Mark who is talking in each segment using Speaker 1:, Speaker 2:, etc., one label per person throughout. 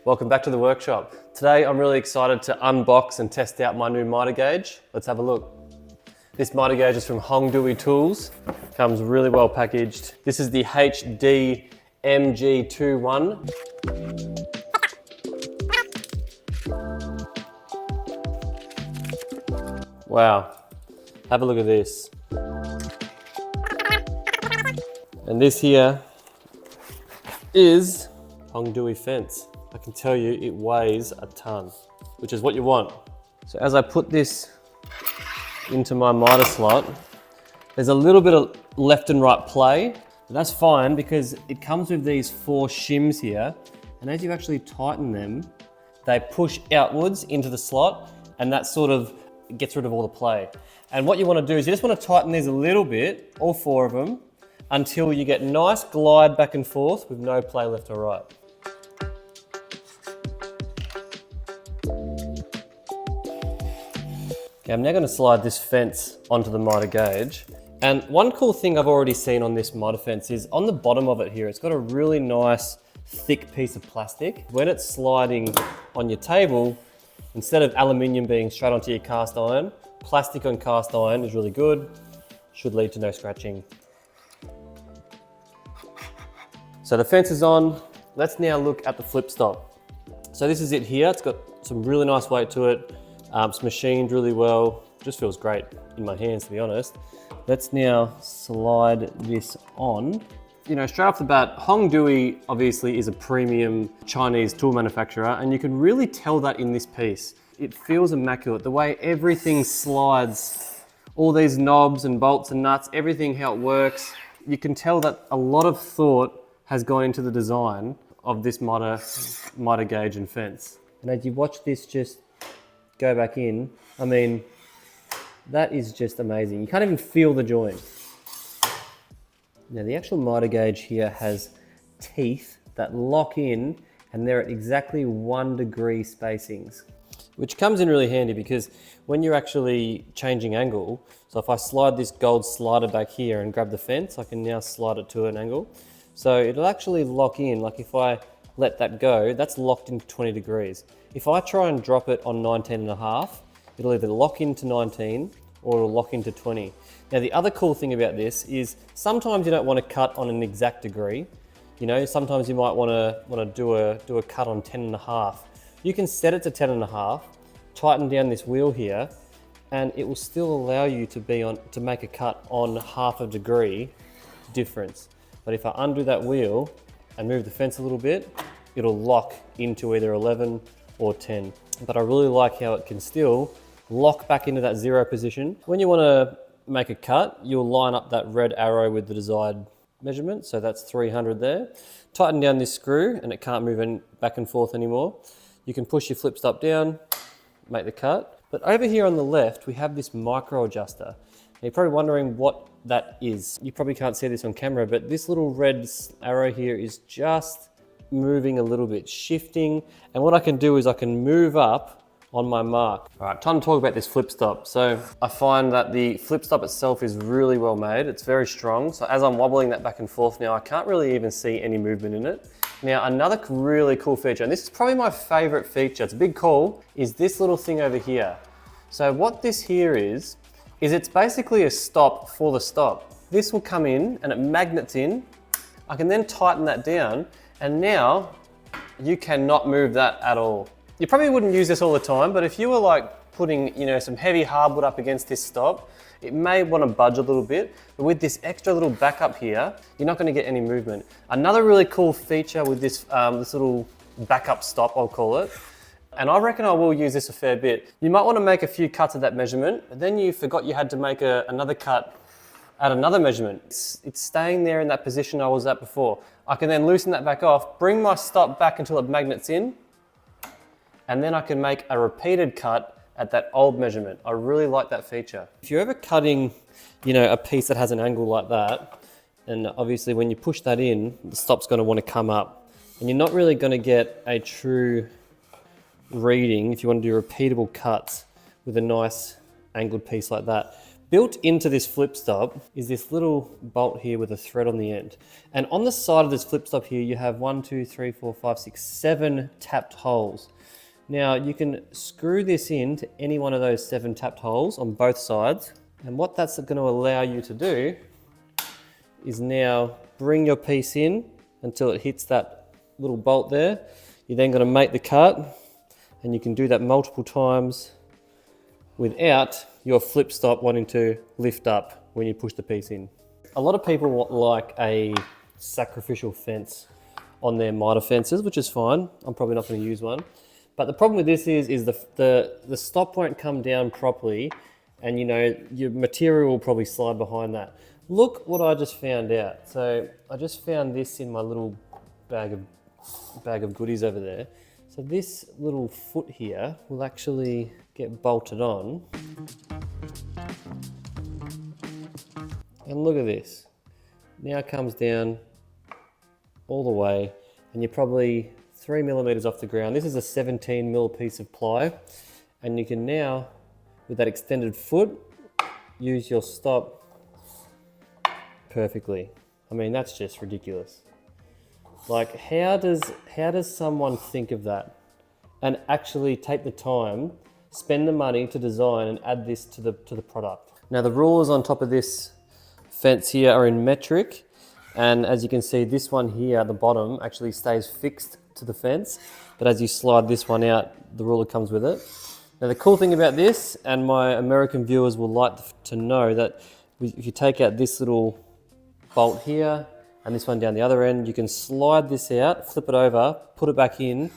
Speaker 1: welcome back to the workshop. Today I'm really excited to unbox and test out my new miter gauge. Let's have a look. This miter gauge is from HONGDUI Tools. Comes really well packaged. This is the HD-MG21. Wow, have a look at this. And this here is Hongdui fence. I can tell you it weighs a ton, which is what you want. So as I put this into my miter slot, there's a little bit of left and right play, but that's fine because it comes with these 4 shims here, and as you actually tighten them, they push outwards into the slot, and that sort of gets rid of all the play. And what you want to do is you just want to tighten these a little bit, all 4 of them, until you get nice glide back and forth with no play left or right. Okay, I'm now going to slide this fence onto the miter gauge. And one cool thing I've already seen on this miter fence is on the bottom of it here, it's got a really nice thick piece of plastic. When it's sliding on your table, instead of aluminium being straight onto your cast iron, plastic on cast iron is really good, should lead to no scratching. So the fence is on. Let's now look at the flip stop. So this is it here. It's got some really nice weight to it. It's machined really well. Just feels great in my hands, to be honest. Let's now slide this on. You know, straight off the bat, Hongdui obviously is a premium Chinese tool manufacturer, and you can really tell that in this piece. It feels immaculate. The way everything slides, all these knobs and bolts and nuts, everything how it works. You can tell that a lot of thought has gone into the design of this miter gauge and fence. And as you watch this just go back in, I mean, that is just amazing. You can't even feel the joint. Now the actual miter gauge here has teeth that lock in, and they're at exactly 1 degree spacings, which comes in really handy because when you're actually changing angle, so if I slide this gold slider back here and grab the fence, I can now slide it to an angle. So it'll actually lock in, like if I let that go, that's locked into 20 degrees. If I try and drop it on 19.5, it'll either lock into 19 or it'll lock into 20. Now the other cool thing about this is sometimes you don't want to cut on an exact degree. You know, sometimes you might want to do a cut on 10.5. You can set it to 10.5, tighten down this wheel here, and it will still allow you to make a cut on 0.5 degree difference. But if I undo that wheel and move the fence a little bit, it'll lock into either 11 or 10. But I really like how it can still lock back into that 0 position. When you want to make a cut, you'll line up that red arrow with the desired measurement. So that's 300 there. Tighten down this screw and it can't move back and forth anymore. You can push your flip stop down, make the cut. But over here on the left, we have this micro adjuster. Now you're probably wondering what that is. You probably can't see this on camera, but this little red arrow here is just moving a little bit, shifting. And what I can do is I can move up on my mark. All right, time to talk about this flip stop. So I find that the flip stop itself is really well made. It's very strong. So as I'm wobbling that back and forth now, I can't really even see any movement in it. Now, another really cool feature, and this is probably my favorite feature, it's a big call, is this little thing over here. So what this here is it's basically a stop for the stop. This will come in and it magnets in. I can then tighten that down, and now you cannot move that at all. You probably wouldn't use this all the time, but if you were like putting, you know, some heavy hardwood up against this stop, it may want to budge a little bit, but with this extra little backup here, you're not going to get any movement. Another really cool feature with this, this little backup stop, I'll call it, and I reckon I will use this a fair bit. You might want to make a few cuts at that measurement, but then you forgot you had to make another cut at another measurement. It's staying there in that position I was at before. I can then loosen that back off, bring my stop back until it magnets in, and then I can make a repeated cut at that old measurement. I really like that feature. If you're ever cutting, you know, a piece that has an angle like that, and obviously when you push that in, the stop's going to want to come up, and you're not really going to get a true reading if you want to do repeatable cuts with a nice angled piece like that. Built into this flip stop is this little bolt here with a thread on the end. And on the side of this flip stop here, you have 1, 2, 3, 4, 5, 6, 7 tapped holes. Now you can screw this into any one of those 7 tapped holes on both sides. And what that's going to allow you to do is now bring your piece in until it hits that little bolt there. You're then going to make the cut, and you can do that multiple times without your flip stop wanting to lift up when you push the piece in. A lot of people like a sacrificial fence on their miter fences, which is fine. I'm probably not going to use one. But the problem with this is the stop won't come down properly, and you know your material will probably slide behind that. Look what I just found out. So I just found this in my little bag of goodies over there. So this little foot here will actually get bolted on. And look at this. Now it comes down all the way, and you're probably 3 millimeters off the ground. This is a 17 mil piece of ply, and you can now, with that extended foot, use your stop perfectly. I mean, that's just ridiculous. Like, how does someone think of that and actually take the time, spend the money to design and add this to the product? Now the rulers on top of this fence here are in metric, and as you can see, this one here at the bottom actually stays fixed to the fence, but as you slide this one out, the ruler comes with it. Now the cool thing about this, and my American viewers will like to know, that if you take out this little bolt here and this one down the other end, you can slide this out, flip it over, put it back in,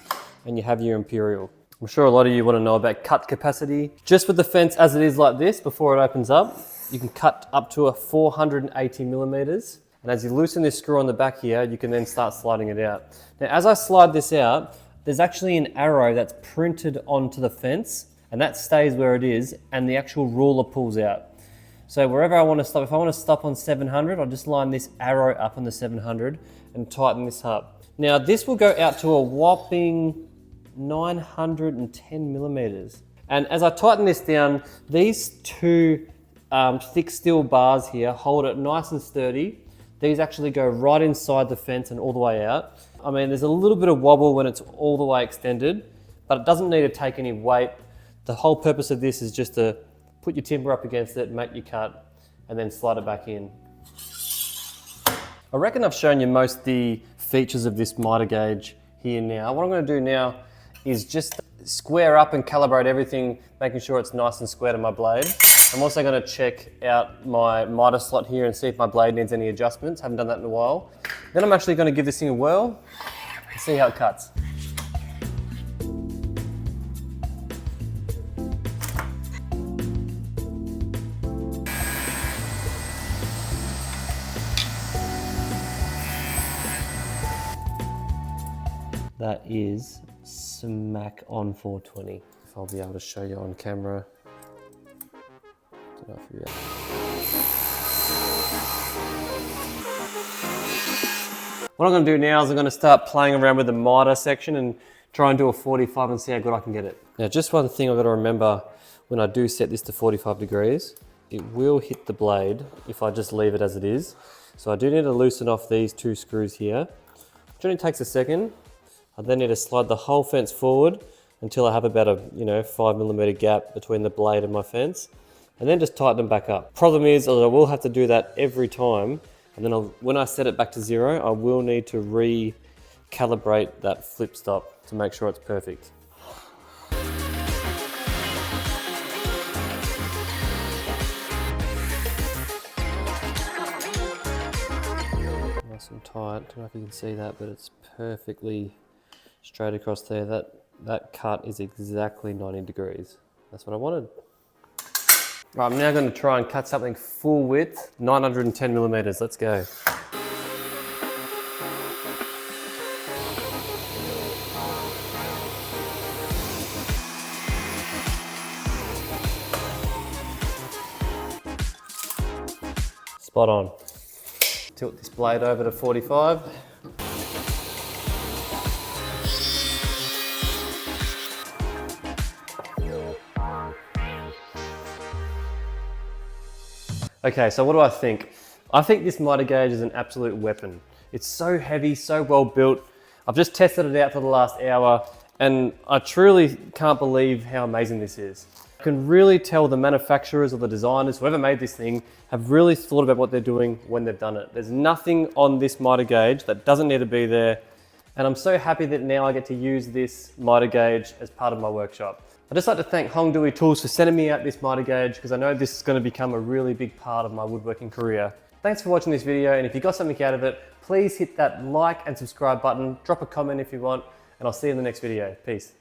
Speaker 1: and you have your Imperial. I'm sure a lot of you want to know about cut capacity. Just with the fence as it is like this, before it opens up, you can cut up to a 480 millimeters. And as you loosen this screw on the back here, you can then start sliding it out. Now, as I slide this out, there's actually an arrow that's printed onto the fence, and that stays where it is, and the actual ruler pulls out. So wherever I want to stop, if I want to stop on 700, I'll just line this arrow up on the 700 and tighten this up. Now this will go out to a whopping 910 millimeters. And as I tighten this down, these two thick steel bars here hold it nice and sturdy. These actually go right inside the fence and all the way out. I mean, there's a little bit of wobble when it's all the way extended, but it doesn't need to take any weight. The whole purpose of this is just to put your timber up against it, make your cut, and then slide it back in. I reckon I've shown you most the features of this miter gauge here now. What I'm going to do now is just square up and calibrate everything, making sure it's nice and square to my blade. I'm also going to check out my miter slot here and see if my blade needs any adjustments. Haven't done that in a while. Then I'm actually going to give this thing a whirl and see how it cuts. That is smack on 420. If I'll be able to show you on camera. Don't know if you're... What I'm going to do now is I'm going to start playing around with the miter section and try and do a 45 and see how good I can get it. Now, just one thing I've got to remember when I do set this to 45 degrees, it will hit the blade if I just leave it as it is. So I do need to loosen off these two screws here, which only takes a second. I then need to slide the whole fence forward until I have about a 5 millimeter gap between the blade and my fence, and then just tighten them back up. Problem is that I will have to do that every time, and then when I set it back to 0, I will need to recalibrate that flip stop to make sure it's perfect. Nice and tight. I don't know if you can see that, but it's perfectly straight across there. That cut is exactly 90 degrees. That's what I wanted. Right, I'm now going to try and cut something full width, 910 millimeters. Let's go. Spot on. Tilt this blade over to 45. Okay, so what do I think? I think this miter gauge is an absolute weapon. It's so heavy, so well built. I've just tested it out for the last hour and I truly can't believe how amazing this is. I can really tell the manufacturers or the designers, whoever made this thing, have really thought about what they're doing when they've done it. There's nothing on this miter gauge that doesn't need to be there. And I'm so happy that now I get to use this miter gauge as part of my workshop. I'd just like to thank Hongdui Tools for sending me out this miter gauge because I know this is going to become a really big part of my woodworking career. Thanks for watching this video, and if you got something out of it, please hit that like and subscribe button, drop a comment if you want, and I'll see you in the next video. Peace.